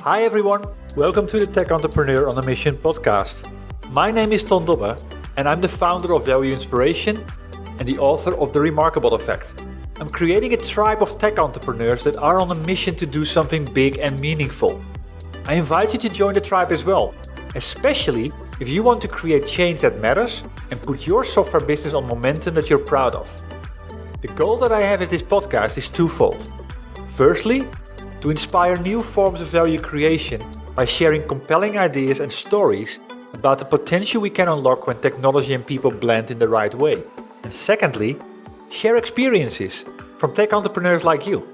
Hi everyone, welcome to the Tech Entrepreneur on a Mission podcast. My name is Ton Dobbe and I'm the founder of Value Inspiration and the author of The Remarkable Effect. I'm creating a tribe of tech entrepreneurs that are on a mission to do something big and meaningful. I invite you to join the tribe as well, especially if you want to create change that matters and put your software business on momentum that you're proud of. The goal that I have with this podcast is twofold. Firstly, to inspire new forms of value creation by sharing compelling ideas and stories about the potential we can unlock when technology and people blend in the right way. And secondly, share experiences from tech entrepreneurs like you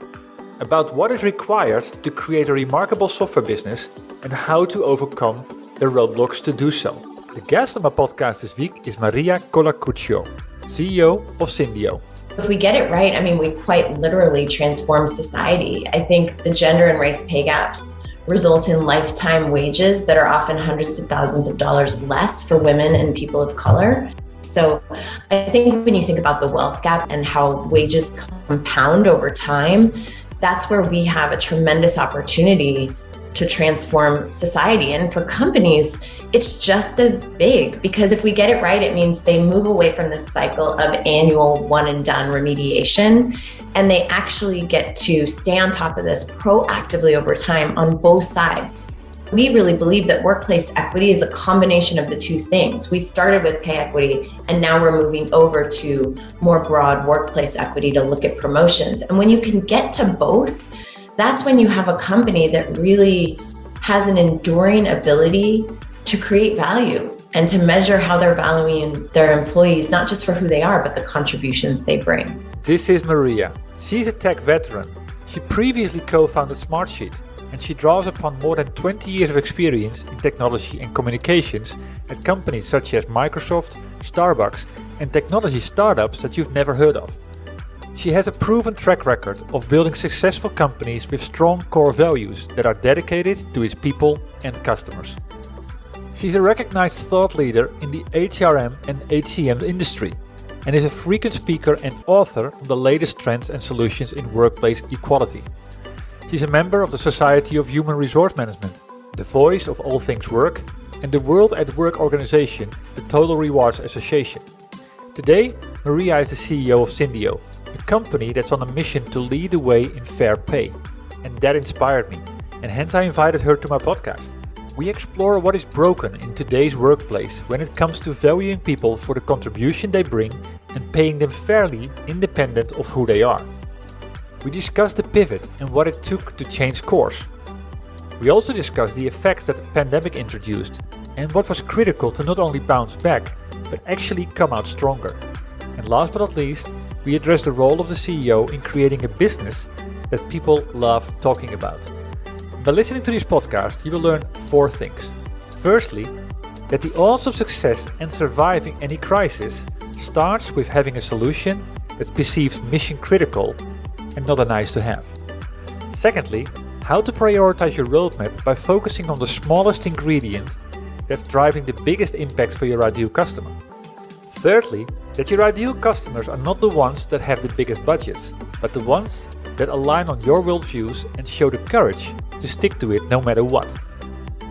about what is required to create a remarkable software business and how to overcome the roadblocks to do so. The guest on my podcast this week is Maria Colacurcio, CEO of Syndio. If we get it right, we quite literally transform society. I think the gender and race pay gaps result in lifetime wages that are often hundreds of thousands of dollars less for women and people of color. So I think when you think about the wealth gap and how wages compound over time, that's where we have a tremendous opportunity to transform society. And for companies, it's just as big, because if we get it right, it means they move away from this cycle of annual one and done remediation, and they actually get to stay on top of this proactively over time on both sides. We really believe that workplace equity is a combination of the two things. We started with pay equity, and now we're moving over to more broad workplace equity to look at promotions. And when you can get to both, that's when you have a company that really has an enduring ability to create value and to measure how they're valuing their employees, not just for who they are, but the contributions they bring. This is Maria. She's a tech veteran. She previously co-founded Smartsheet, and she draws upon more than 20 years of experience in technology and communications at companies such as Microsoft, Starbucks, and technology startups that you've never heard of. She has a proven track record of building successful companies with strong core values that are dedicated to its people and customers. She's a recognized thought leader in the HRM and HCM industry and is a frequent speaker and author on the latest trends and solutions in workplace equality. She's a member of the Society of Human Resource Management, the voice of all things work, and the World at Work organization, the Total Rewards Association. Today, Maria is the CEO of Syndio, a company that's on a mission to lead the way in fair pay. And that inspired me, and hence I invited her to my podcast. We explore what is broken in today's workplace when it comes to valuing people for the contribution they bring and paying them fairly independent of who they are. We discuss the pivot and what it took to change course. We also discuss the effects that the pandemic introduced and what was critical to not only bounce back, but actually come out stronger. And last but not least, we address the role of the CEO in creating a business that people love talking about. By listening to this podcast, you will learn 4 things. Firstly, that the odds of success and surviving any crisis starts with having a solution that's perceived mission critical and not a nice to have. Secondly, how to prioritize your roadmap by focusing on the smallest ingredient that's driving the biggest impact for your ideal customer. Thirdly, that your ideal customers are not the ones that have the biggest budgets, but the ones that align on your worldviews and show the courage to stick to it no matter what.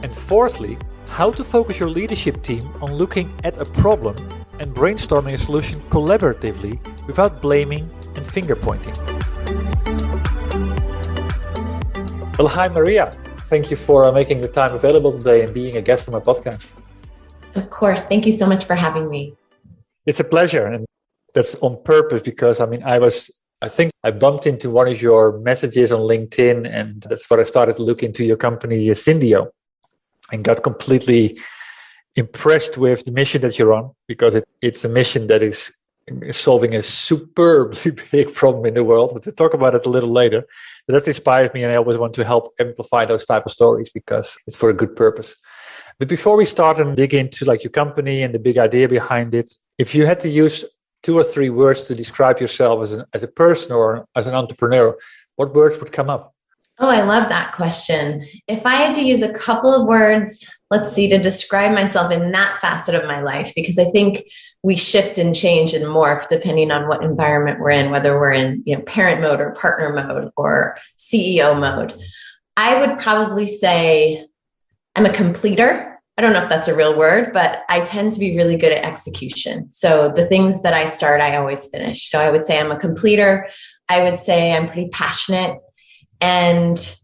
And fourthly, how to focus your leadership team on looking at a problem and brainstorming a solution collaboratively without blaming and finger pointing. Well, hi Maria. Thank you for making the time available today and being a guest on my podcast. Of course. Thank you so much for having me. It's a pleasure, and that's on purpose because I think I bumped into one of your messages on LinkedIn, and that's what I started to look into your company, Syndio, and got completely impressed with the mission that you're on, because it's a mission that is solving a superbly big problem in the world. We'll talk about it a little later. But that inspires me, and I always want to help amplify those type of stories because it's for a good purpose. But before we start and dig into your company and the big idea behind it, if you had to use 2 or 3 words to describe yourself as a person or as an entrepreneur, what words would come up? Oh, I love that question. If I had to use a couple of words, to describe myself in that facet of my life, because I think we shift and change and morph depending on what environment we're in, whether we're in parent mode or partner mode or CEO mode. I would probably say I'm a completer. I don't know if that's a real word, but I tend to be really good at execution. So the things that I start, I always finish. So I would say I'm a completer. I would say I'm pretty passionate. And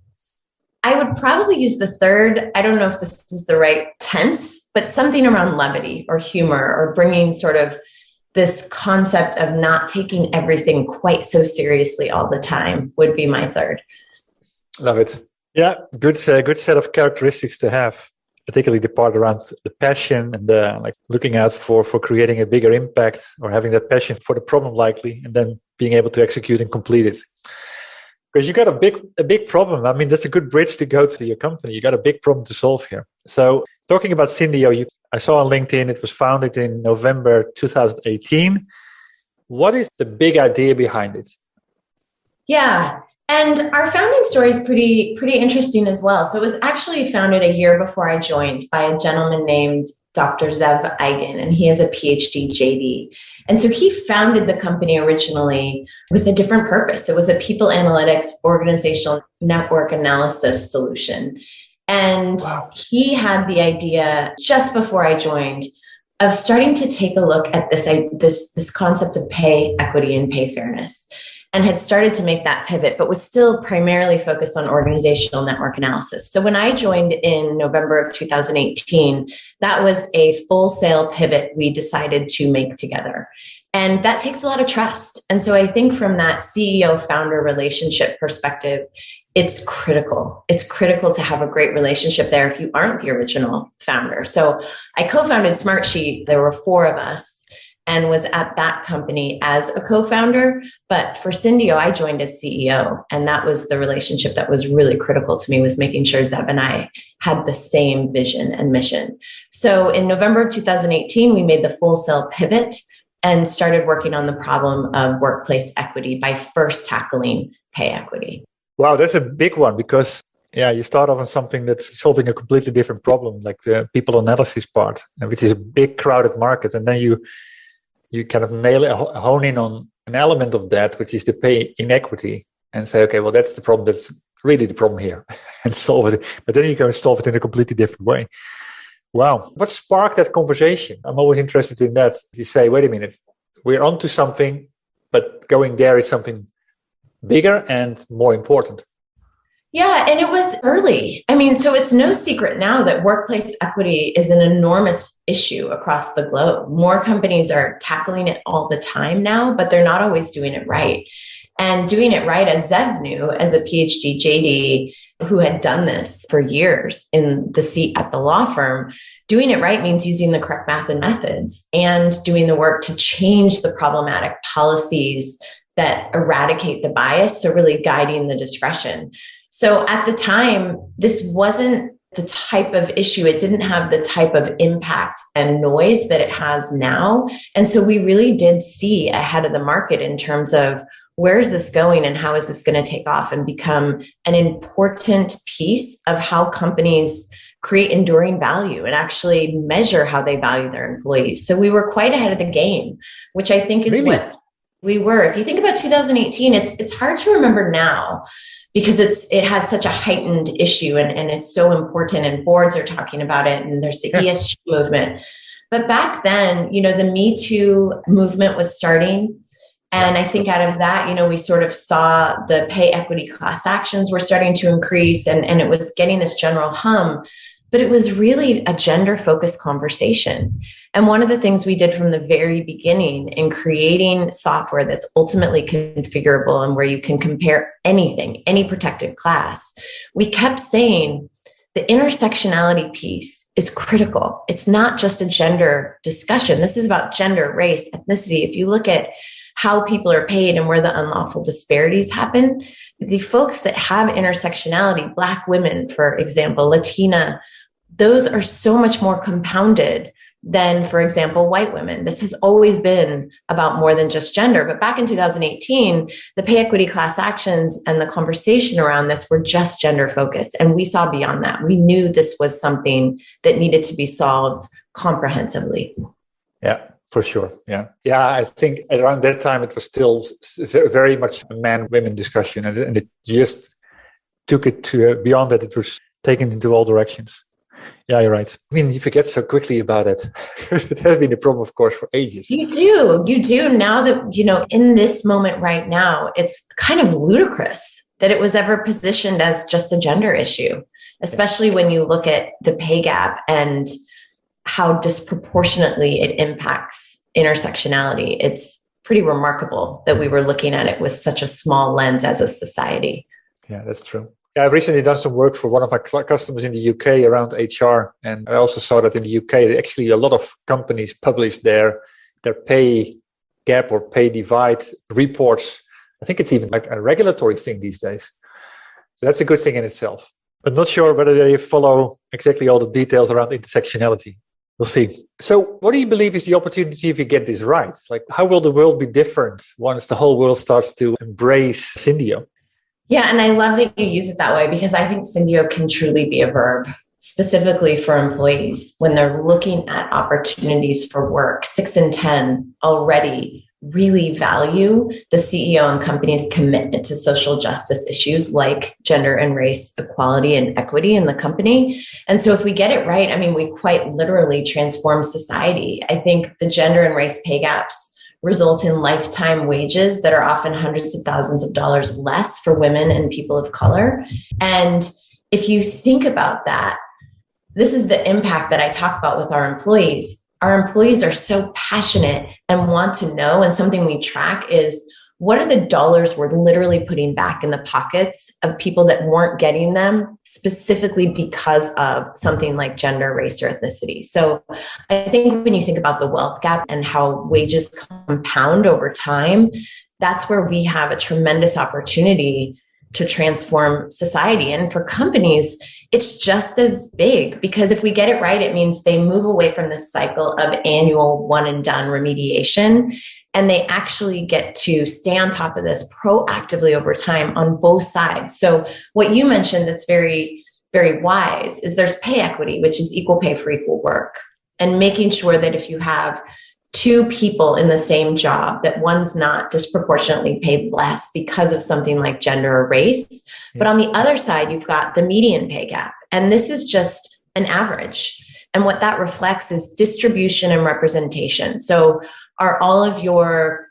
I would probably use the third. I don't know if this is the right tense, but something around levity or humor or bringing sort of this concept of not taking everything quite so seriously all the time would be my third. Love it. Yeah, good set of characteristics to have, particularly the part around the passion and the like looking out for creating a bigger impact or having that passion for the problem likely, and then being able to execute and complete it. Because you got a big problem. I mean, that's a good bridge to go to your company. You got a big problem to solve here. So talking about Syndio, I saw on LinkedIn, it was founded in November 2018. What is the big idea behind it? Yeah. And our founding story is pretty interesting as well. So it was actually founded a year before I joined by a gentleman named Dr. Zev Eigen, and he has a PhD JD. And so he founded the company originally with a different purpose. It was a people analytics organizational network analysis solution. And wow. He had the idea just before I joined of starting to take a look at this concept of pay equity and pay fairness, and had started to make that pivot, but was still primarily focused on organizational network analysis. So when I joined in November of 2018, that was a full-sail pivot we decided to make together. And that takes a lot of trust. And so I think from that CEO-founder relationship perspective, it's critical. It's critical to have a great relationship there if you aren't the original founder. So I co-founded Smartsheet. There were 4 of us, and was at that company as a co-founder. But for Syndio, I joined as CEO. And that was the relationship that was really critical to me, was making sure Zeb and I had the same vision and mission. So in November 2018, we made the full sail pivot and started working on the problem of workplace equity by first tackling pay equity. Wow, that's a big one, because you start off on something that's solving a completely different problem, like the people analysis part, which is a big crowded market. And then you kind of hone in on an element of that, which is the pay inequity, and say, okay, well, that's the problem. That's really the problem here, and solve it. But then you go and solve it in a completely different way. Wow. What sparked that conversation? I'm always interested in that. You say, wait a minute, we're onto something, but going there is something bigger and more important. Yeah, and it was early. I mean, so it's no secret now that workplace equity is an enormous issue across the globe. More companies are tackling it all the time now, but they're not always doing it right. And doing it right, as Zev knew, as a PhD JD who had done this for years in the seat at the law firm, doing it right means using the correct math and methods and doing the work to change the problematic policies that eradicate the bias, so really guiding the discretion. So at the time, this wasn't the type of issue. It didn't have the type of impact and noise that it has now. And so we really did see ahead of the market in terms of where is this going and how is this going to take off and become an important piece of how companies create enduring value and actually measure how they value their employees. So we were quite ahead of the game, which I think is really what we were. If you think about 2018, it's hard to remember now, because it has such a heightened issue and is so important, and boards are talking about it, and there's the ESG movement. But back then, the Me Too movement was starting. And I think out of that, we sort of saw the pay equity class actions were starting to increase, and it was getting this general hum. But it was really a gender-focused conversation. And one of the things we did from the very beginning in creating software that's ultimately configurable and where you can compare anything, any protected class, we kept saying the intersectionality piece is critical. It's not just a gender discussion. This is about gender, race, ethnicity. If you look at how people are paid and where the unlawful disparities happen, the folks that have intersectionality, Black women, for example, Latina, those are so much more compounded than, for example, white women. This has always been about more than just gender. But back in 2018, the pay equity class actions and the conversation around this were just gender focused. And we saw beyond that. We knew this was something that needed to be solved comprehensively. Yeah. For sure. Yeah. I think around that time, it was still very much a man-women discussion. And it just took it to beyond that, it was taken into all directions. Yeah, you're right. I mean, you forget so quickly about it. It has been a problem, of course, for ages. You do. Now that, in this moment right now, it's kind of ludicrous that it was ever positioned as just a gender issue, especially when you look at the pay gap and how disproportionately it impacts intersectionality. It's pretty remarkable that we were looking at it with such a small lens as a society. Yeah, that's true. Yeah, I've recently done some work for one of my customers in the UK around HR. And I also saw that in the UK, actually a lot of companies publish their pay gap or pay divide reports. I think it's even like a regulatory thing these days. So that's a good thing in itself. I'm not sure whether they follow exactly all the details around intersectionality. We'll see. So what do you believe is the opportunity if you get this right? Like, how will the world be different once the whole world starts to embrace Syndio? Yeah, and I love that you use it that way, because I think Syndio can truly be a verb, specifically for employees. When they're looking at opportunities for work, 6 in 10 already really value the CEO and company's commitment to social justice issues like gender and race equality and equity in the company. And so if we get it right, I mean, we quite literally transform society. I think the gender and race pay gaps result in lifetime wages that are often hundreds of thousands of dollars less for women and people of color. And if you think about that, this is the impact that I talk about with our employees. Our employees are so passionate and want to know, and something we track is, what are the dollars we're literally putting back in the pockets of people that weren't getting them specifically because of something like gender, race, or ethnicity? So I think when you think about the wealth gap and how wages compound over time, that's where we have a tremendous opportunity to transform society. And for companies, it's just as big, because if we get it right, it means they move away from this cycle of annual one and done remediation, and they actually get to stay on top of this proactively over time on both sides. So what you mentioned that's very, very wise is there's pay equity, which is equal pay for equal work, and making sure that if you have two people in the same job, that one's not disproportionately paid less because of something like gender or race. Yeah. But on the other side, you've got the median pay gap. And this is just an average. And what that reflects is distribution and representation. So are all of your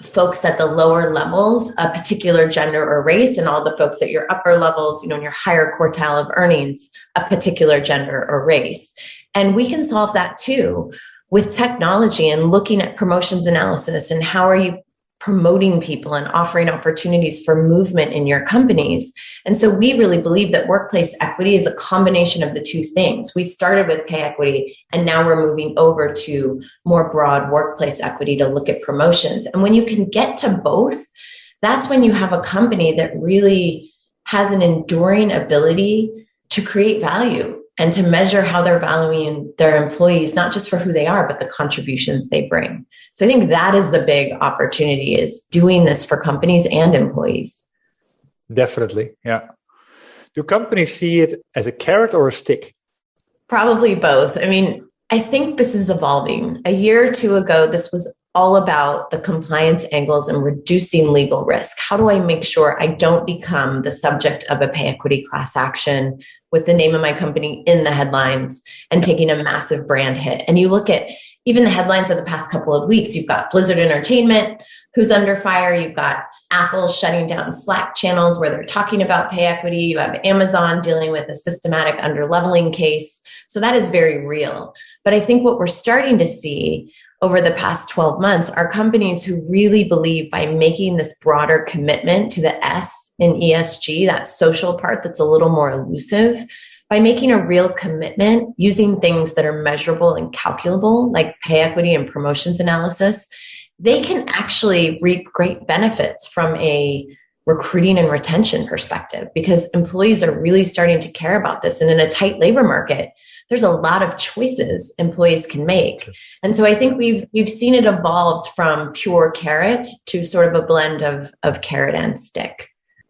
folks at the lower levels a particular gender or race, and all the folks at your upper levels, in your higher quartile of earnings, a particular gender or race? And we can solve that too with technology and looking at promotions analysis and how are you promoting people and offering opportunities for movement in your companies. And so we really believe that workplace equity is a combination of the two things. We started with pay equity, and now we're moving over to more broad workplace equity to look at promotions. And when you can get to both, that's when you have a company that really has an enduring ability to create value and to measure how they're valuing their employees, not just for who they are, but the contributions they bring. So I think that is the big opportunity, is doing this for companies and employees. Definitely, yeah. Do companies see it as a carrot or a stick? Probably both. I mean, I think this is evolving. A year or two ago, this was all about the compliance angles and reducing legal risk. How do I make sure I don't become the subject of a pay equity class action with the name of my company in the headlines and taking a massive brand hit? And you look at even the headlines of the past couple of weeks, you've got Blizzard Entertainment, who's under fire. You've got Apple shutting down Slack channels where they're talking about pay equity. You have Amazon dealing with a systematic underleveling case. So that is very real. But I think what we're starting to see over the past 12 months are companies who really believe by making this broader commitment to the S in ESG, that social part that's a little more elusive, by making a real commitment using things that are measurable and calculable, like pay equity and promotions analysis, they can actually reap great benefits from a recruiting and retention perspective, because employees are really starting to care about this. And in a tight labor market, there's a lot of choices employees can make. And so I think we've seen it evolved from pure carrot to sort of a blend of carrot and stick.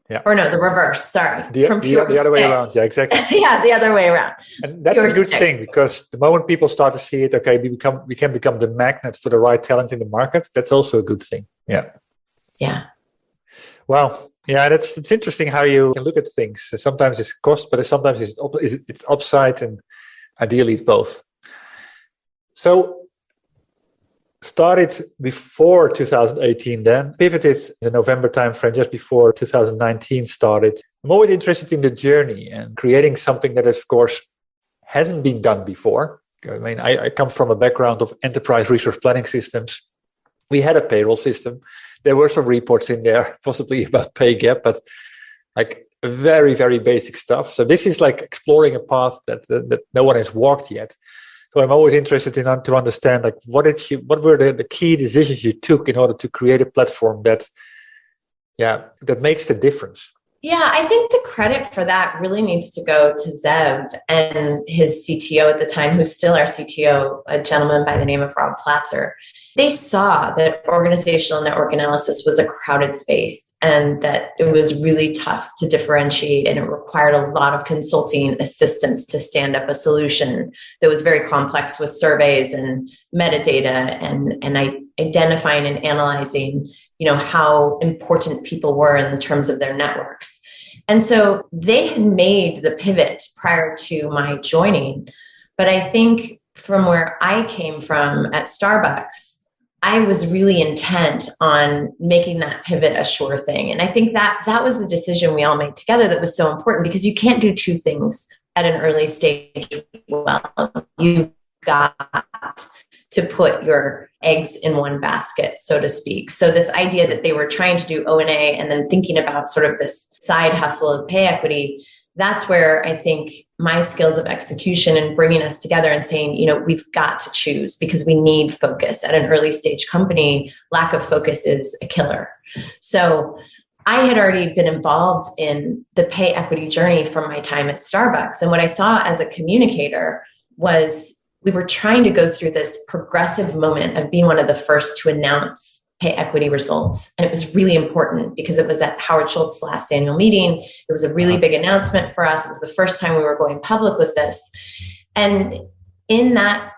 Yeah. Or no, the reverse, sorry. The other way around, yeah, exactly. Yeah, the other way around. And that's a good thing, because the moment people start to see it, okay, we can become the magnet for the right talent in the market. That's also a good thing. Yeah. Yeah. Wow. Yeah, it's interesting how you can look at things. Sometimes it's cost, but sometimes it's upside, and ideally it's both. So started before 2018, then pivoted in the November timeframe, just before 2019 started. I'm always interested in the journey and creating something that, of course, hasn't been done before. I mean, I come from a background of enterprise resource planning systems. We had a payroll system. There were some reports in there, possibly about pay gap, but like very, very basic stuff. So this is like exploring a path that no one has walked yet. So I'm always interested in to understand, like, what were the key decisions you took in order to create a platform that makes the difference? Yeah, I think the credit for that really needs to go to Zev and his CTO at the time, who's still our CTO, a gentleman by the name of Rob Platzer. They saw that organizational network analysis was a crowded space and that it was really tough to differentiate, and it required a lot of consulting assistance to stand up a solution that was very complex with surveys and metadata and identifying and analyzing, how important people were in terms of their networks. And so they had made the pivot prior to my joining. But I think from where I came from at Starbucks, I was really intent on making that pivot a sure thing. And I think that was the decision we all made together that was so important, because you can't do two things at an early stage well. You've got to put your eggs in one basket, so to speak. So this idea that they were trying to do O&A and then thinking about sort of this side hustle of pay equity, that's where I think my skills of execution and bringing us together and saying, we've got to choose, because we need focus. At an early stage company, lack of focus is a killer. So I had already been involved in the pay equity journey from my time at Starbucks. And what I saw as a communicator was we were trying to go through this progressive moment of being one of the first to announce pay equity results. And it was really important because it was at Howard Schultz's last annual meeting. It was a really big announcement for us. It was the first time we were going public with this. And in that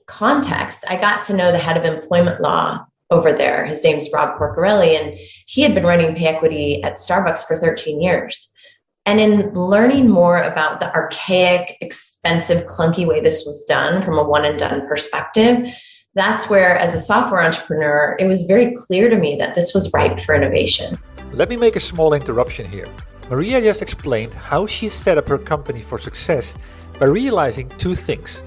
context, I got to know the head of employment law over there. His name's Rob Porcarelli, and he had been running pay equity at Starbucks for 13 years. And in learning more about the archaic, expensive, clunky way this was done from a one and done perspective, that's where, as a software entrepreneur, it was very clear to me that this was ripe for innovation. Let me make a small interruption here. Maria just explained how she set up her company for success by realizing two things: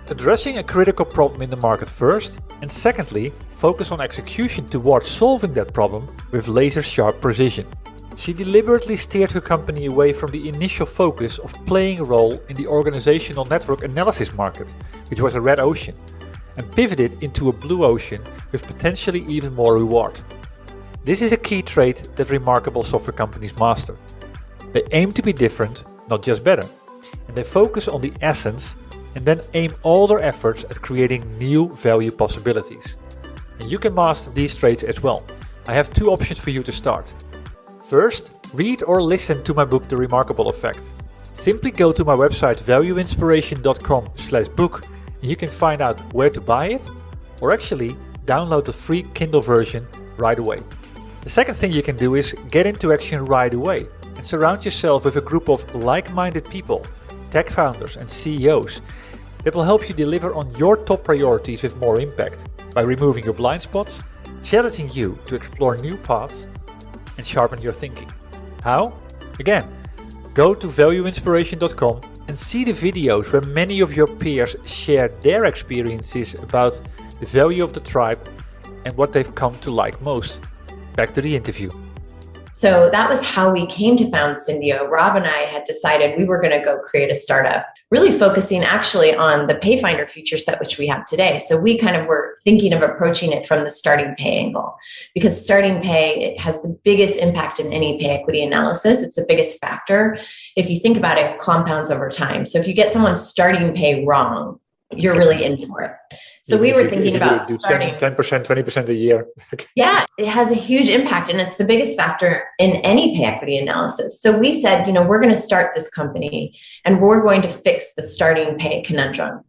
addressing a critical problem in the market first, and secondly, focus on execution towards solving that problem with laser-sharp precision. She deliberately steered her company away from the initial focus of playing a role in the organizational network analysis market, which was a red ocean, and pivoted into a blue ocean with potentially even more reward. This is a key trait that remarkable software companies master. They aim to be different, not just better, and they focus on the essence and then aim all their efforts at creating new value possibilities. And you can master these traits as well. I have two options for you to start. First, read or listen to my book, The Remarkable Effect. Simply go to my website valueinspiration.com/book and you can find out where to buy it, or actually download the free Kindle version right away. The second thing you can do is get into action right away and surround yourself with a group of like-minded people, tech founders and CEOs that will help you deliver on your top priorities with more impact by removing your blind spots, challenging you to explore new paths, and sharpen your thinking. How? Again, go to valueinspiration.com and see the videos where many of your peers share their experiences about the value of the tribe and what they've come to like most. Back to the interview. So that was how we came to found Syndio. Rob and I had decided we were going to go create a startup, really focusing actually on the Payfinder feature set, which we have today. So we kind of were thinking of approaching it from the starting pay angle, because starting pay, it has the biggest impact in any pay equity analysis. It's the biggest factor. If you think about it, it compounds over time. So if you get someone's starting pay wrong, you're really in for it. So we were thinking about starting 10%, 20% a year. Yeah, it has a huge impact, and it's the biggest factor in any pay equity analysis. So we said, we're going to start this company and we're going to fix the starting pay conundrum.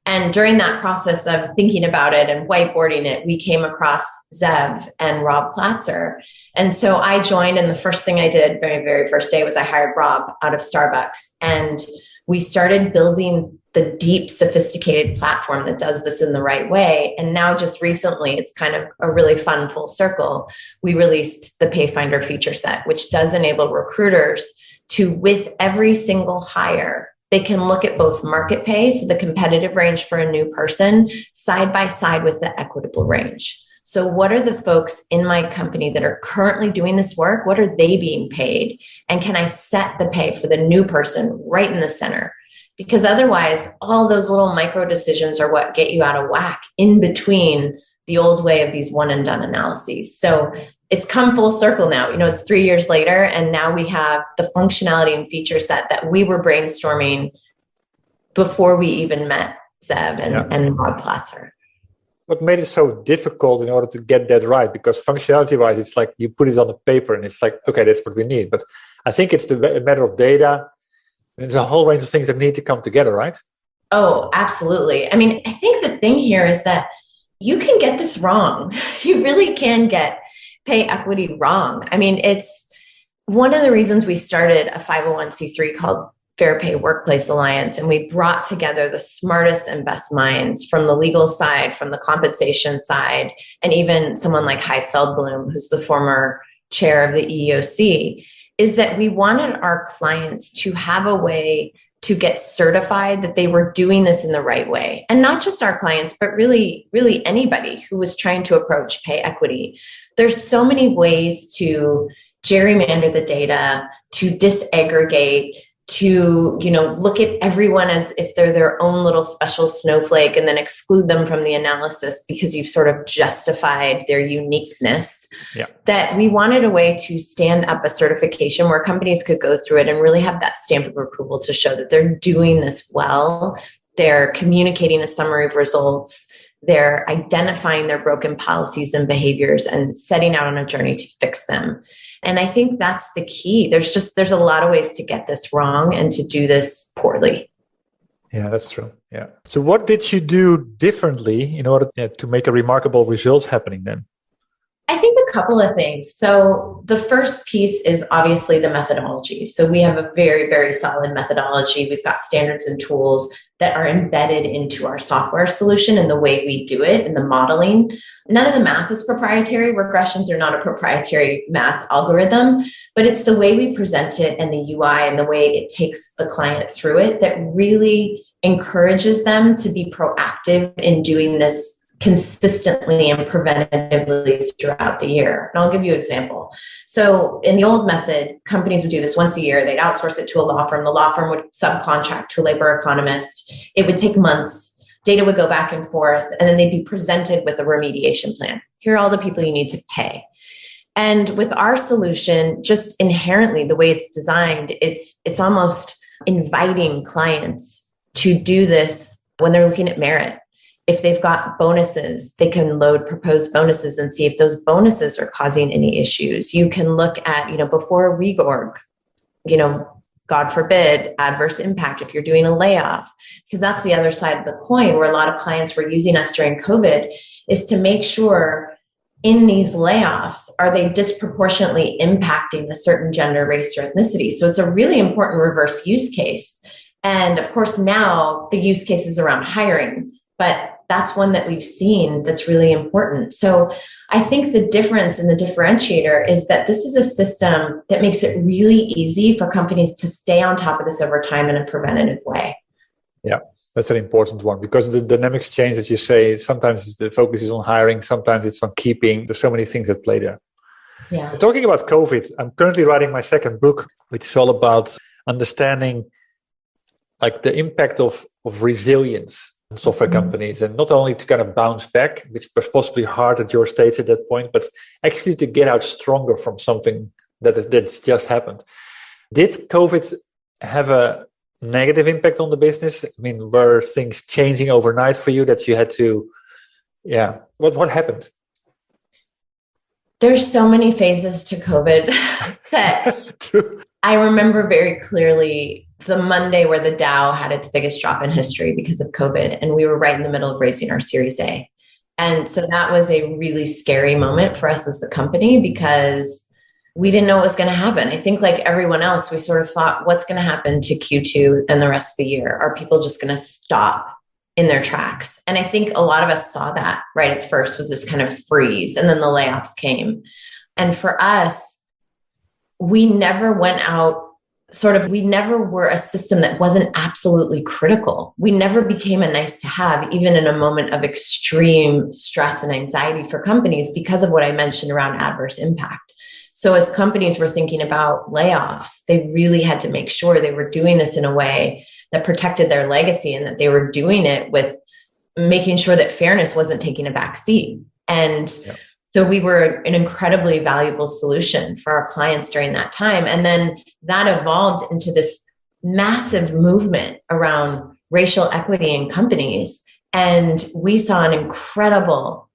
And during that process of thinking about it and whiteboarding it, we came across Zev and Rob Platzer. And so I joined, and the first thing I did, very, very first day, was I hired Rob out of Starbucks. And we started building the deep, sophisticated platform that does this in the right way. And now just recently, it's kind of a really fun full circle. We released the Payfinder feature set, which does enable recruiters to, with every single hire, they can look at both market pay, so the competitive range for a new person, side by side with the equitable range. So what are the folks in my company that are currently doing this work? What are they being paid? And can I set the pay for the new person right in the center? Because otherwise, all those little micro decisions are what get you out of whack in between the old way of these one and done analyses. So it's come full circle now. It's 3 years later, and now we have the functionality and feature set that we were brainstorming before we even met Zev and Rob Platzer. What made it so difficult in order to get that right? Because functionality-wise, it's like you put it on the paper and it's like, okay, that's what we need. But I think it's a matter of data. There's a whole range of things that need to come together, right? Oh, absolutely. I mean, I think the thing here is that you can get this wrong. You really can get pay equity wrong. I mean, it's one of the reasons we started a 501c3 called Fair Pay Workplace Alliance. And we brought together the smartest and best minds from the legal side, from the compensation side, and even someone like Hy Feldblum, who's the former chair of the EEOC, is that we wanted our clients to have a way to get certified that they were doing this in the right way. And not just our clients, but really, really anybody who was trying to approach pay equity. There's so many ways to gerrymander the data, to disaggregate, to, look at everyone as if they're their own little special snowflake and then exclude them from the analysis because you've sort of justified their uniqueness. Yeah. That we wanted a way to stand up a certification where companies could go through it and really have that stamp of approval to show that they're doing this well. They're communicating a summary of results. They're identifying their broken policies and behaviors and setting out on a journey to fix them. And I think that's the key. There's a lot of ways to get this wrong and to do this poorly. Yeah, that's true. Yeah. So what did you do differently in order to make a remarkable results happening then? I think a couple of things. So the first piece is obviously the methodology. So we have a very, very solid methodology. We've got standards and tools that are embedded into our software solution and the way we do it and the modeling. None of the math is proprietary. Regressions are not a proprietary math algorithm, but it's the way we present it and the UI and the way it takes the client through it that really encourages them to be proactive in doing this consistently and preventatively throughout the year. And I'll give you an example. So in the old method, companies would do this once a year. They'd outsource it to a law firm. The law firm would subcontract to a labor economist. It would take months. Data would go back and forth, and then they'd be presented with a remediation plan. Here are all the people you need to pay. And with our solution, just inherently, the way it's designed, it's almost inviting clients to do this when they're looking at merit. If they've got bonuses, they can load proposed bonuses and see if those bonuses are causing any issues. You can look at, before a reorg, God forbid, adverse impact if you're doing a layoff, because that's the other side of the coin where a lot of clients were using us during COVID, is to make sure in these layoffs, are they disproportionately impacting a certain gender, race, or ethnicity? So it's a really important reverse use case. And of course, now the use case is around hiring, but that's one that we've seen that's really important. So I think the difference and the differentiator is that this is a system that makes it really easy for companies to stay on top of this over time in a preventative way. Yeah, that's an important one because the dynamics change, as you say. Sometimes the focus is on hiring, sometimes it's on keeping. There's so many things at play there. Yeah. Talking about COVID, I'm currently writing my second book, which is all about understanding the impact of resilience in software companies, and not only to kind of bounce back, which was possibly hard at your stage at that point, but actually to get out stronger from something that's just happened. Did COVID have a negative impact on the business? I mean, were things changing overnight for you that you had to, what happened? There's so many phases to COVID that True. I remember very clearly the Monday where the Dow had its biggest drop in history because of COVID. And we were right in the middle of raising our Series A. And so that was a really scary moment for us as a company because we didn't know what was going to happen. I think like everyone else, we sort of thought, what's going to happen to Q2 and the rest of the year? Are people just going to stop in their tracks? And I think a lot of us saw that right at first was this kind of freeze, and then the layoffs came. And for us, we never went out we never were a system that wasn't absolutely critical. We never became a nice to have, even in a moment of extreme stress and anxiety for companies because of what I mentioned around adverse impact. So as companies were thinking about layoffs, they really had to make sure they were doing this in a way that protected their legacy and that they were doing it with making sure that fairness wasn't taking a back seat. And so we were an incredibly valuable solution for our clients during that time. And then that evolved into this massive movement around racial equity in companies. And we saw an incredible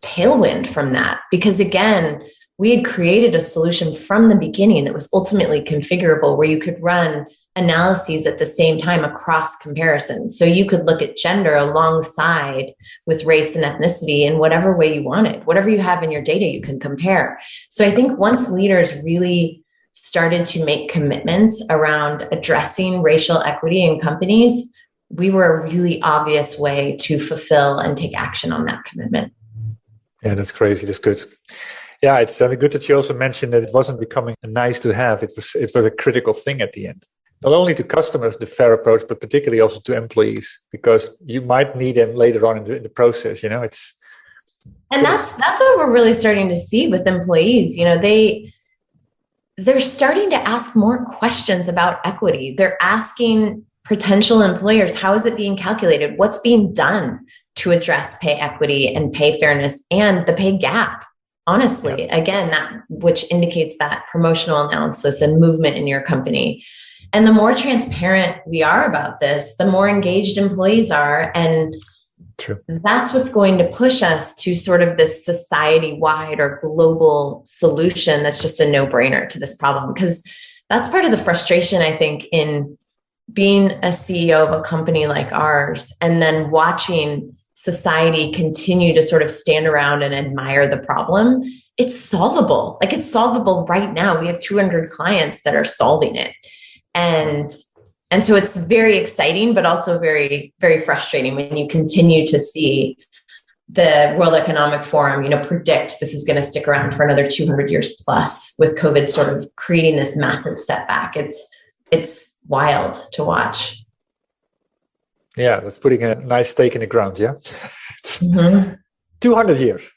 tailwind from that because, again, we had created a solution from the beginning that was ultimately configurable where you could run analyses at the same time across comparisons. So you could look at gender alongside with race and ethnicity in whatever way you wanted. Whatever you have in your data, you can compare. So I think once leaders really started to make commitments around addressing racial equity in companies, we were a really obvious way to fulfill and take action on that commitment. Yeah, that's crazy. That's good. Yeah, it's good that you also mentioned that it wasn't becoming a nice to have. It was a critical thing at the end. Not only to customers, the fair approach, but particularly also to employees, because you might need them later on in the process. That's what we're really starting to see with employees. They're starting to ask more questions about equity. They're asking potential employers, how is it being calculated? What's being done to address pay equity and pay fairness and the pay gap? Honestly, again, that which indicates that promotional analysis and movement in your company. And the more transparent we are about this, the more engaged employees are. And that's what's going to push us to sort of this society-wide or global solution that's just a no-brainer to this problem. Because that's part of the frustration, I think, in being a CEO of a company like ours and then watching society continue to sort of stand around and admire the problem. It's solvable. Like it's solvable right now. We have 200 clients that are solving it. And so it's very exciting, but also very, very frustrating when you continue to see the World Economic Forum, predict this is going to stick around for another 200 years plus with COVID sort of creating this massive setback. It's wild to watch. Yeah, that's putting a nice stake in the ground, yeah? 200 years.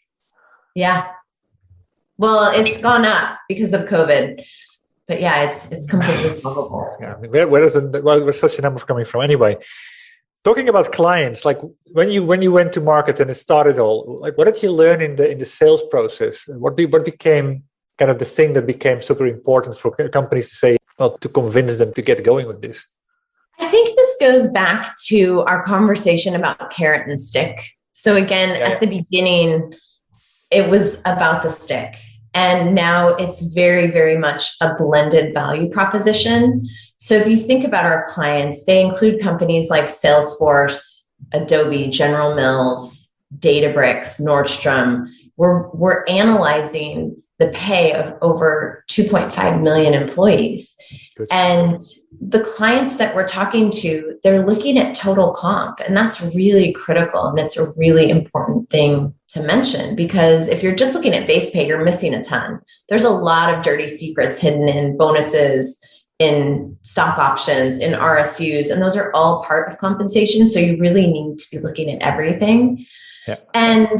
Yeah. Well, it's gone up because of COVID. But yeah, it's completely solvable. Yeah, I mean, where's such a number coming from anyway? Talking about clients, like when you went to market and it started all, like what did you learn in the sales process? What became kind of the thing that became super important for companies to say, well, to convince them to get going with this? I think this goes back to our conversation about carrot and stick. So again, at the beginning, it was about the stick. And now it's very, very much a blended value proposition. So if you think about our clients, they include companies like Salesforce, Adobe, General Mills, Databricks, Nordstrom. We're analyzing the pay of over 2.5 million employees. Good. And the clients that we're talking to, they're looking at total comp. And that's really critical. And it's a really important thing to mention, because if you're just looking at base pay, you're missing a ton. There's a lot of dirty secrets hidden in bonuses, in stock options, in RSUs, and those are all part of compensation. So you really need to be looking at everything. Yeah. And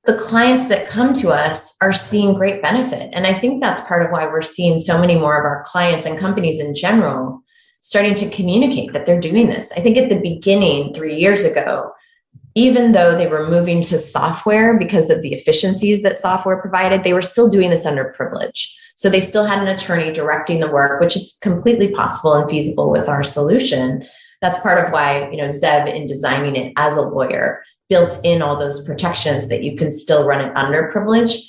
the clients that come to us are seeing great benefit. And I think that's part of why we're seeing so many more of our clients and companies in general starting to communicate that they're doing this. I think at the beginning, 3 years ago, even though they were moving to software because of the efficiencies that software provided, they were still doing this under privilege. So they still had an attorney directing the work, which is completely possible and feasible with our solution. That's part of why, Zeb, in designing it as a lawyer, built in all those protections that you can still run it under privilege.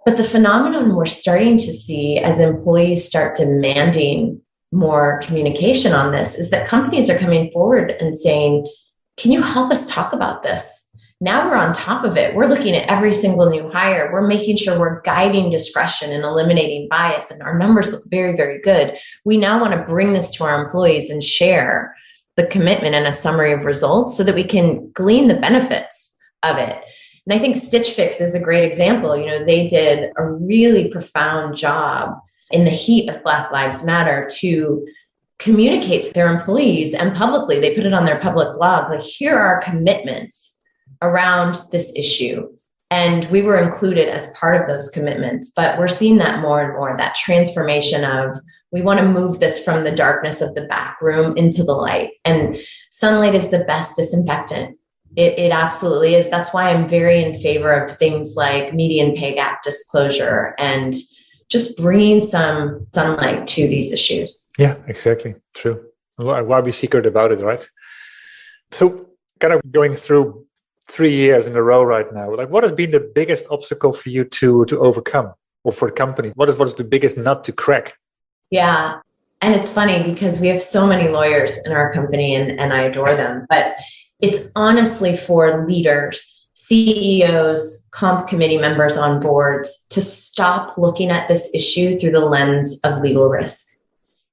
But the phenomenon we're starting to see as employees start demanding more communication on this, is that companies are coming forward and saying, can you help us talk about this? Now we're on top of it. We're looking at every single new hire. We're making sure we're guiding discretion and eliminating bias, and our numbers look very, very good. We now want to bring this to our employees and share the commitment and a summary of results so that we can glean the benefits of it. And I think Stitch Fix is a great example. They did a really profound job in the heat of Black Lives Matter to communicate to their employees, and publicly, they put it on their public blog, like, here are our commitments around this issue. And we were included as part of those commitments. But we're seeing that more and more, that transformation of, we want to move this from the darkness of the back room into the light. And sunlight is the best disinfectant. It absolutely is. That's why I'm very in favor of things like median pay gap disclosure and just bringing some sunlight to these issues. Yeah, exactly. True. Why be secret about it, right? So kind of going through 3 years in a row right now, like, what has been the biggest obstacle for you to overcome, or for the company? What is the biggest nut to crack? Yeah. And it's funny because we have so many lawyers in our company and I adore them, but it's honestly for leaders, CEOs, comp committee members on boards to stop looking at this issue through the lens of legal risk.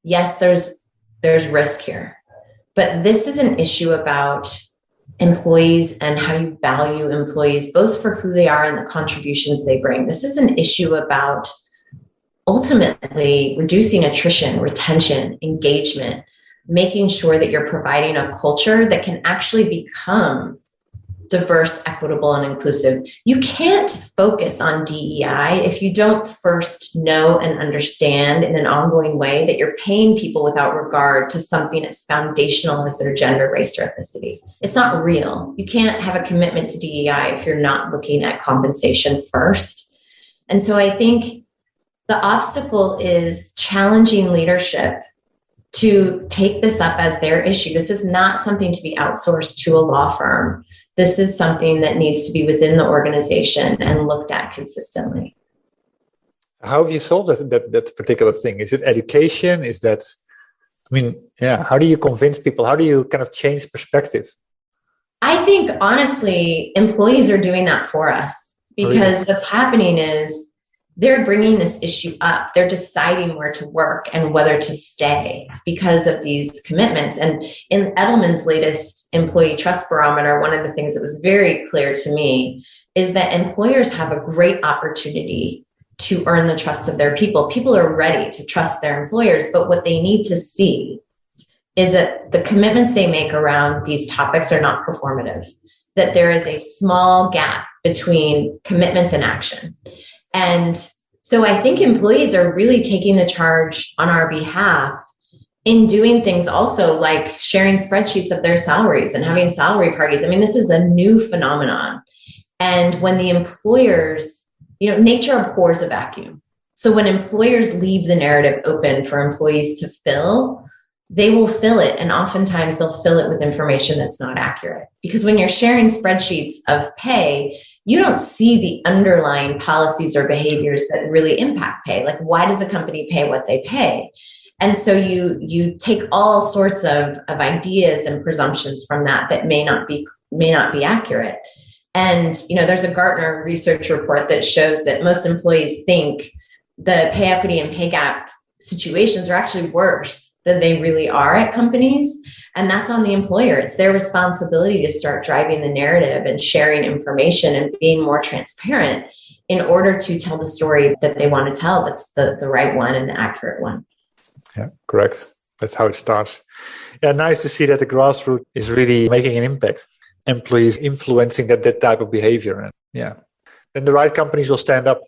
Yes, there's risk here, but this is an issue about employees and how you value employees, both for who they are and the contributions they bring. This is an issue about ultimately reducing attrition, retention, engagement, making sure that you're providing a culture that can actually become diverse, equitable, and inclusive. You can't focus on DEI if you don't first know and understand in an ongoing way that you're paying people without regard to something as foundational as their gender, race, or ethnicity. It's not real. You can't have a commitment to DEI if you're not looking at compensation first. And so I think the obstacle is challenging leadership to take this up as their issue. This is not something to be outsourced to a law firm. This is something that needs to be within the organization and looked at consistently. How have you solved that particular thing? Is it education? Is that, how do you convince people? How do you kind of change perspective? I think, honestly, employees are doing that for us, because what's happening is they're bringing this issue up. They're deciding where to work and whether to stay because of these commitments. And in Edelman's latest employee trust barometer, one of the things that was very clear to me is that employers have a great opportunity to earn the trust of their people. People are ready to trust their employers, but what they need to see is that the commitments they make around these topics are not performative, that there is a small gap between commitments and action. And so I think employees are really taking the charge on our behalf in doing things also like sharing spreadsheets of their salaries and having salary parties. This is a new phenomenon. And when the employers, nature abhors a vacuum. So when employers leave the narrative open for employees to fill, they will fill it. And oftentimes they'll fill it with information that's not accurate. Because when you're sharing spreadsheets of pay, you don't see the underlying policies or behaviors that really impact pay. Like, why does the company pay what they pay? And so you take all sorts of ideas and presumptions from that may not be accurate. And, there's a Gartner research report that shows that most employees think the pay equity and pay gap situations are actually worse than they really are at companies. And that's on the employer. It's their responsibility to start driving the narrative and sharing information and being more transparent in order to tell the story that they want to tell. That's the right one and the accurate one. Yeah, correct. That's how it starts. Yeah, nice to see that the grassroots is really making an impact. Employees influencing that type of behavior. And then the right companies will stand up.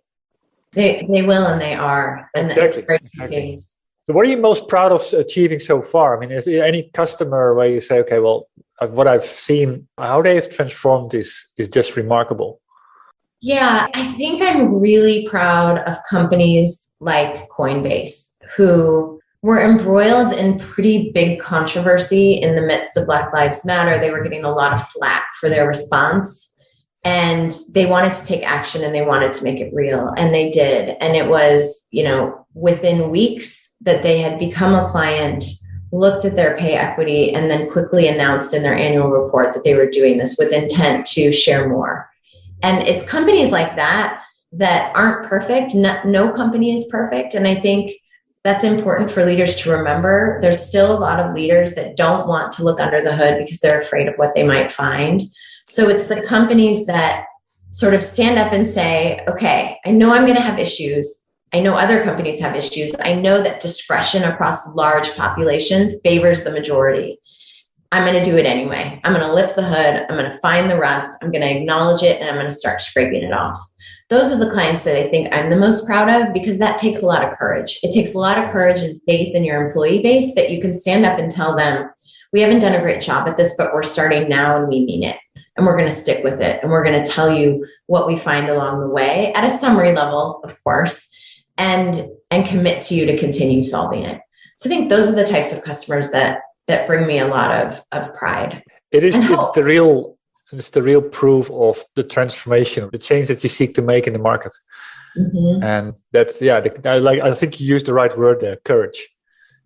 They will, and they are. And exactly. So what are you most proud of achieving so far? Is there any customer where you say, okay, well, what I've seen, how they have transformed is just remarkable? Yeah, I think I'm really proud of companies like Coinbase, who were embroiled in pretty big controversy in the midst of Black Lives Matter. They were getting a lot of flack for their response. And they wanted to take action and they wanted to make it real. And they did. And it was, within weeks, that they had become a client, looked at their pay equity, and then quickly announced in their annual report that they were doing this with intent to share more. And it's companies like that that aren't perfect. No company is perfect. And I think that's important for leaders to remember. There's still a lot of leaders that don't want to look under the hood because they're afraid of what they might find. So it's the companies that sort of stand up and say, okay, I know I'm going to have issues. I know other companies have issues. I know that discretion across large populations favors the majority. I'm going to do it anyway. I'm going to lift the hood. I'm going to find the rust. I'm going to acknowledge it, and I'm going to start scraping it off. Those are the clients that I think I'm the most proud of, because that takes a lot of courage. It takes a lot of courage and faith in your employee base that you can stand up and tell them, we haven't done a great job at this, but we're starting now and we mean it. And we're going to stick with it. And we're going to tell you what we find along the way at a summary level, of course, and commit to you to continue solving it. So I think those are the types of customers that bring me a lot of pride. It's the real proof of the transformation, the change that you seek to make in the market. Mm-hmm. And that's, I think you used the right word there, courage,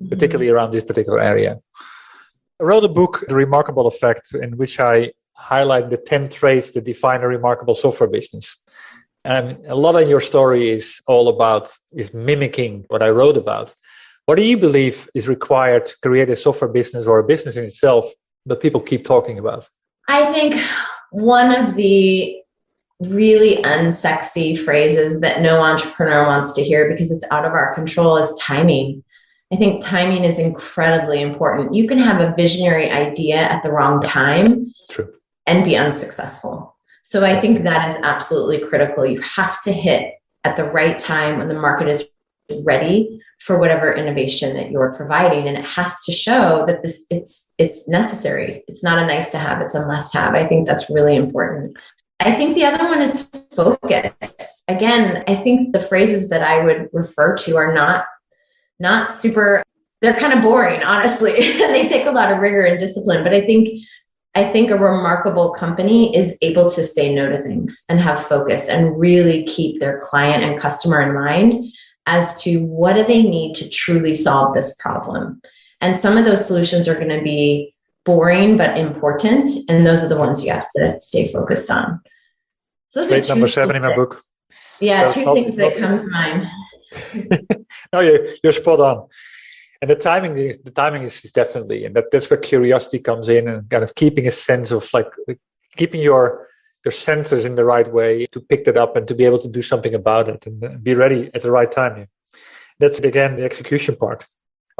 particularly around this particular area. I wrote a book, The Remarkable Effect, in which I highlight the 10 traits that define a remarkable software business. And a lot of your story is mimicking what I wrote about. What do you believe is required to create a software business or a business in itself that people keep talking about? I think one of the really unsexy phrases that no entrepreneur wants to hear because it's out of our control is timing. I think timing is incredibly important. You can have a visionary idea at the wrong time. True. And be unsuccessful. So I think that is absolutely critical. You have to hit at the right time when the market is ready for whatever innovation that you're providing. And it has to show that it's necessary. It's not a nice to have, it's a must have. I think that's really important. I think the other one is focus. Again, I think the phrases that I would refer to are not super, they're kind of boring, honestly. They take a lot of rigor and discipline, but I think a remarkable company is able to say no to things and have focus and really keep their client and customer in mind as to what do they need to truly solve this problem. And some of those solutions are going to be boring but important, and those are the ones you have to stay focused on. So those are number 7 in my book. Yeah, so two things that come to mind. No, you're spot on. And the timing is definitely, and that's where curiosity comes in, and kind of keeping a sense of keeping your senses in the right way to pick that up and to be able to do something about it and be ready at the right time. That's, again, the execution part.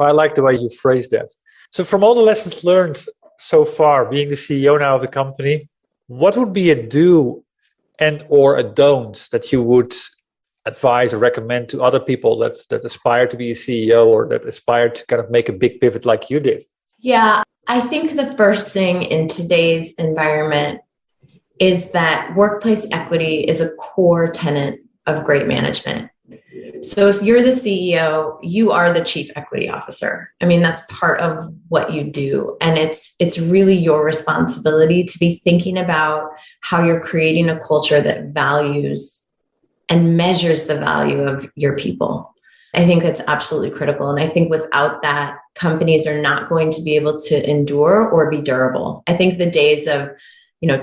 I like the way you phrased that. So from all the lessons learned so far, being the CEO now of the company, what would be a do and or a don't that you would advise or recommend to other people that aspire to be a CEO or that aspire to kind of make a big pivot like you did? Yeah, I think the first thing in today's environment is that workplace equity is a core tenet of great management. So if you're the CEO, you are the chief equity officer. I mean, that's part of what you do. And it's really your responsibility to be thinking about how you're creating a culture that values and measures the value of your people. I think that's absolutely critical. And I think without that, companies are not going to be able to endure or be durable. I think the days of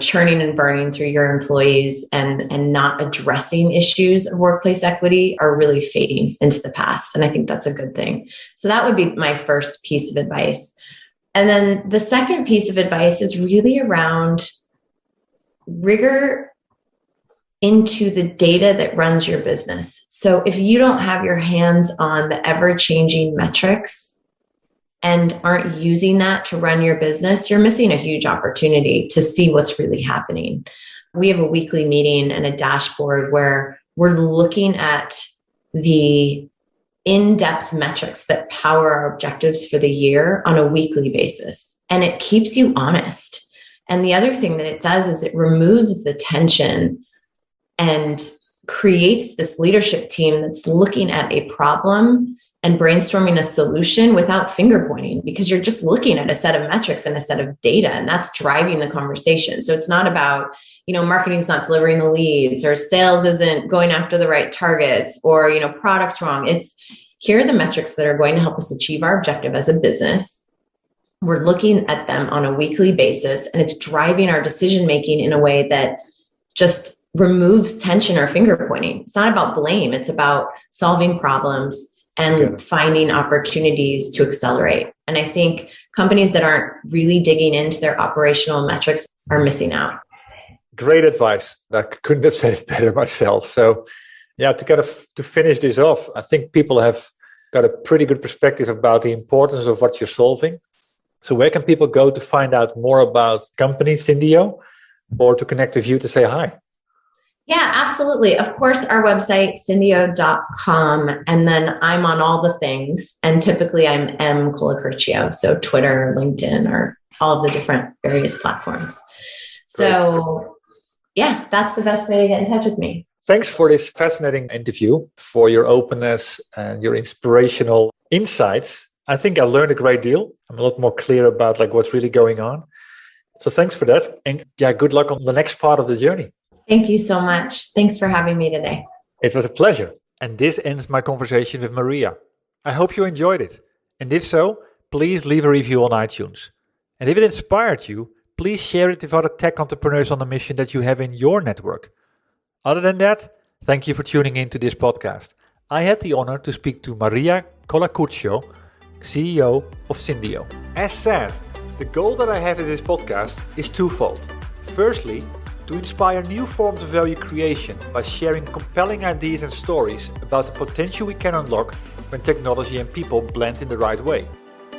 churning and burning through your employees and not addressing issues of workplace equity are really fading into the past. And I think that's a good thing. So that would be my first piece of advice. And then the second piece of advice is really around rigor into the data that runs your business. So if you don't have your hands on the ever-changing metrics and aren't using that to run your business, you're missing a huge opportunity to see what's really happening. We have a weekly meeting and a dashboard where we're looking at the in-depth metrics that power our objectives for the year on a weekly basis. And it keeps you honest. And the other thing that it does is it removes the tension and creates this leadership team that's looking at a problem and brainstorming a solution without finger pointing, because you're just looking at a set of metrics and a set of data, and that's driving the conversation. So it's not about, marketing's not delivering the leads, or sales isn't going after the right targets, or, product's wrong. here are the metrics that are going to help us achieve our objective as a business. We're looking at them on a weekly basis, and it's driving our decision-making in a way that just removes tension or finger pointing. It's not about blame. It's about solving problems and finding opportunities to accelerate. And I think companies that aren't really digging into their operational metrics are missing out. Great advice. I couldn't have said it better myself. So yeah, to finish this off, I think people have got a pretty good perspective about the importance of what you're solving. So where can people go to find out more about company Syndio, or to connect with you to say hi? Yeah, absolutely. Of course, our website, syndio.com. And then I'm on all the things. And typically I'm M. Colacurcio. So Twitter, LinkedIn, or all of the different various platforms. So yeah, that's the best way to get in touch with me. Thanks for this fascinating interview, for your openness and your inspirational insights. I think I learned a great deal. I'm a lot more clear about what's really going on. So thanks for that. And yeah, good luck on the next part of the journey. Thank you so much. Thanks for having me today. It was a pleasure. And this ends my conversation with Maria. I hope you enjoyed it. And if so, please leave a review on iTunes. And if it inspired you, please share it with other tech entrepreneurs on a mission that you have in your network. Other than that, thank you for tuning in to this podcast. I had the honor to speak to Maria Colacurcio, CEO of Syndio. As said, the goal that I have in this podcast is twofold. Firstly, to inspire new forms of value creation by sharing compelling ideas and stories about the potential we can unlock when technology and people blend in the right way.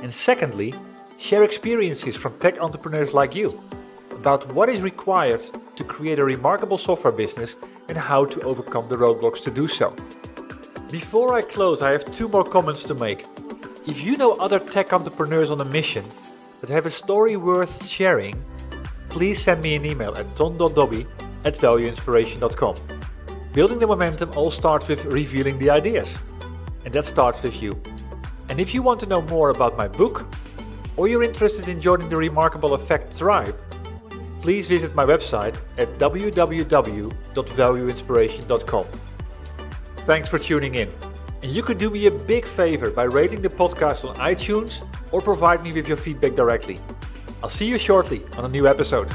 And secondly, share experiences from tech entrepreneurs like you about what is required to create a remarkable software business and how to overcome the roadblocks to do so. Before I close, I have two more comments to make. If you know other tech entrepreneurs on a mission that have a story worth sharing, please send me an email at ton.dobby@valueinspiration.com. Building the momentum all starts with revealing the ideas. And that starts with you. And if you want to know more about my book, or you're interested in joining the Remarkable Effect tribe, please visit my website at www.valueinspiration.com. Thanks for tuning in. And you could do me a big favor by rating the podcast on iTunes or provide me with your feedback directly. I'll see you shortly on a new episode.